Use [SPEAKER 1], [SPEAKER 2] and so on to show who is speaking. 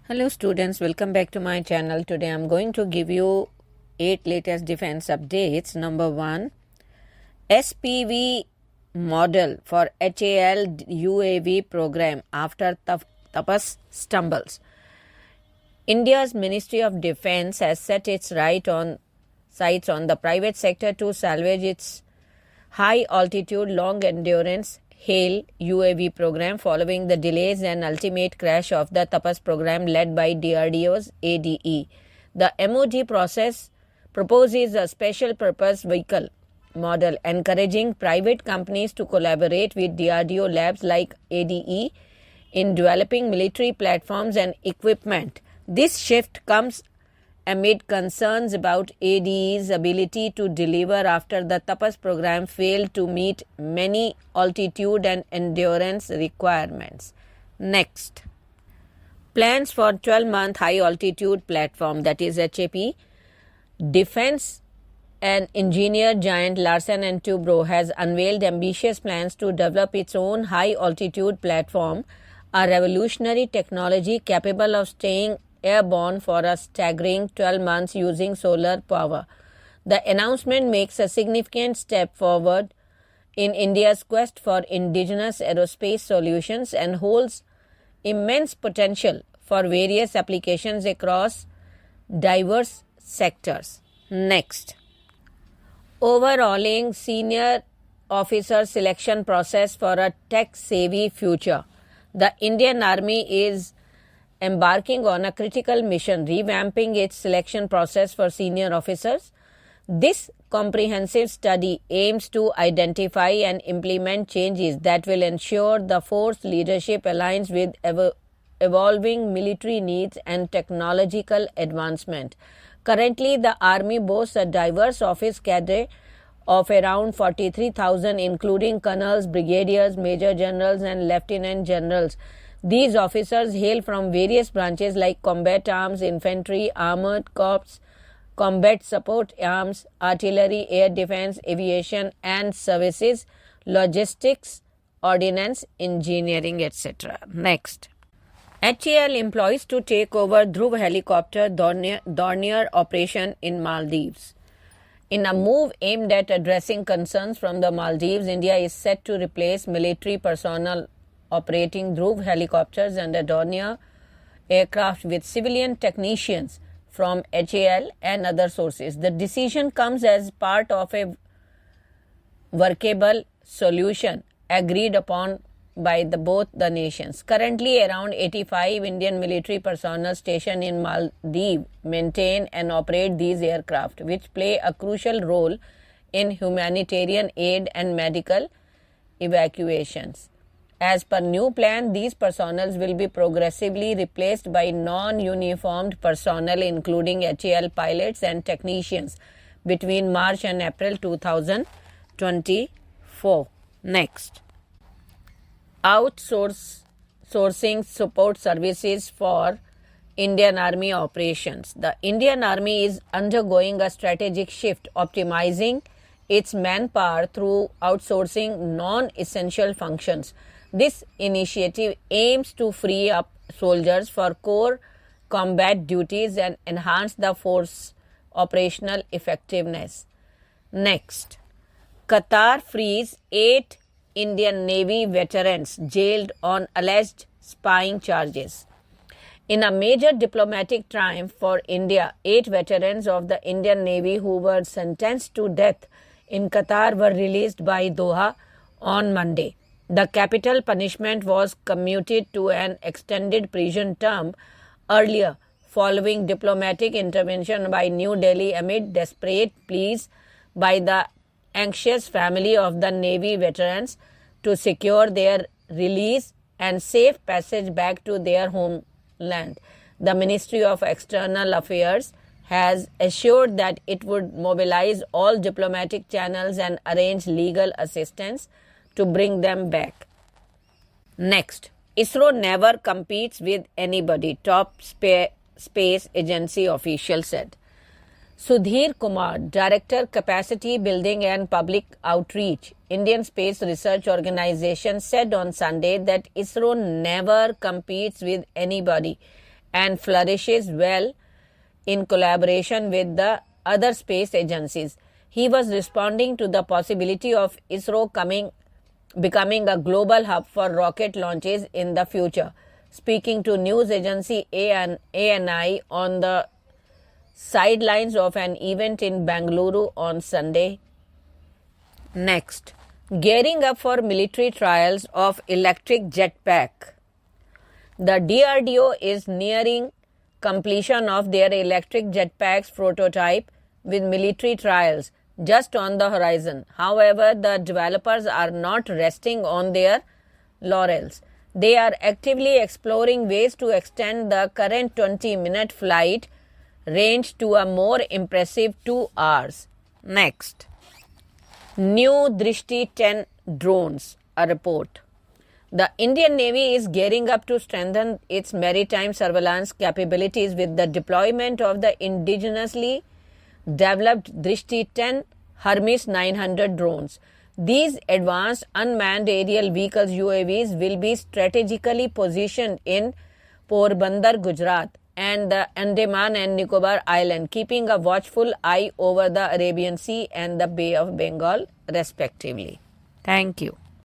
[SPEAKER 1] Hello students, welcome back to my channel. Today I am going to give you 8 latest defense updates. Number 1, SPV model for HAL UAV program after Tapas stumbles. India's Ministry of Defense has set its sights on the private sector to salvage its high altitude long endurance HALE UAV program following the delays and ultimate crash of the Tapas program led by DRDO's ADE. The MOD proposes a special purpose vehicle model encouraging private companies to collaborate with DRDO labs like ADE in developing military platforms and equipment. This shift comes amid concerns about ADE's ability to deliver after the Tapas program failed to meet many altitude and endurance requirements. Next, plans for 12-month high-altitude platform, that is HAP. Defense and engineer giant Larsen & Toubro has unveiled ambitious plans to develop its own high-altitude platform, a revolutionary technology capable of staying airborne for a staggering 12 months using solar power. The announcement makes a significant step forward in India's quest for indigenous aerospace solutions and holds immense potential for various applications across diverse sectors. Next, overhauling senior officer selection process for a tech-savvy future. The Indian Army is embarking on a critical mission, revamping its selection process for senior officers. This comprehensive study aims to identify and implement changes that will ensure the force leadership aligns with evolving military needs and technological advancement. Currently, the Army boasts a diverse office cadre of around 43,000, including colonels, brigadiers, major generals, and lieutenant generals. These officers hail from various branches like combat arms, infantry, armored corps, combat support arms, artillery, air defense, aviation and services, logistics, ordnance, engineering, etc. Next, HAL employees to take over Dhruv helicopter Dornier operation in Maldives. In a move aimed at addressing concerns from the Maldives, India is set to replace military personnel operating Dhruv helicopters and Dornier aircraft with civilian technicians from HAL and other sources. The decision comes as part of a workable solution agreed upon by both the nations. Currently, around 85 Indian military personnel stationed in Maldives maintain and operate these aircraft, which play a crucial role in humanitarian aid and medical evacuations. As per new plan, these personnel will be progressively replaced by non-uniformed personnel including HAL pilots and technicians between March and April 2024. Next, outsourcing support services for Indian Army operations. The Indian Army is undergoing a strategic shift, optimizing its manpower through outsourcing non-essential functions. This initiative aims to free up soldiers for core combat duties and enhance the force's operational effectiveness. Next, Qatar frees 8 Indian Navy veterans jailed on alleged spying charges. In a major diplomatic triumph for India, 8 veterans of the Indian Navy who were sentenced to death in Qatar were released by Doha on Monday. The capital punishment was commuted to an extended prison term earlier, following diplomatic intervention by New Delhi amid desperate pleas by the anxious family of the Navy veterans to secure their release and safe passage back to their homeland. The Ministry of External Affairs has assured that it would mobilize all diplomatic channels and arrange legal assistance to bring them back. Next, ISRO never competes with anybody, top space agency official said. Sudhir Kumar, Director Capacity Building and Public Outreach, Indian Space Research Organization, said on Sunday that ISRO never competes with anybody and flourishes well in collaboration with the other space agencies. He was responding to the possibility of ISRO becoming a global hub for rocket launches in the future, speaking to news agency ANI on the sidelines of an event in Bengaluru on Sunday. Next, gearing up for military trials of electric jetpack. The DRDO is nearing completion of their electric jetpacks prototype with military trials just on the horizon. However, the developers are not resting on their laurels. They are actively exploring ways to extend the current 20-minute flight range to a more impressive 2 hours. Next, new Drishti 10 drones, a report. The Indian Navy is gearing up to strengthen its maritime surveillance capabilities with the deployment of the indigenously developed Drishti 10 Hermes 900 drones. These advanced unmanned aerial vehicles UAVs will be strategically positioned in Porbandar, Gujarat and the Andaman and Nicobar Island, keeping a watchful eye over the Arabian Sea and the Bay of Bengal respectively. Thank you.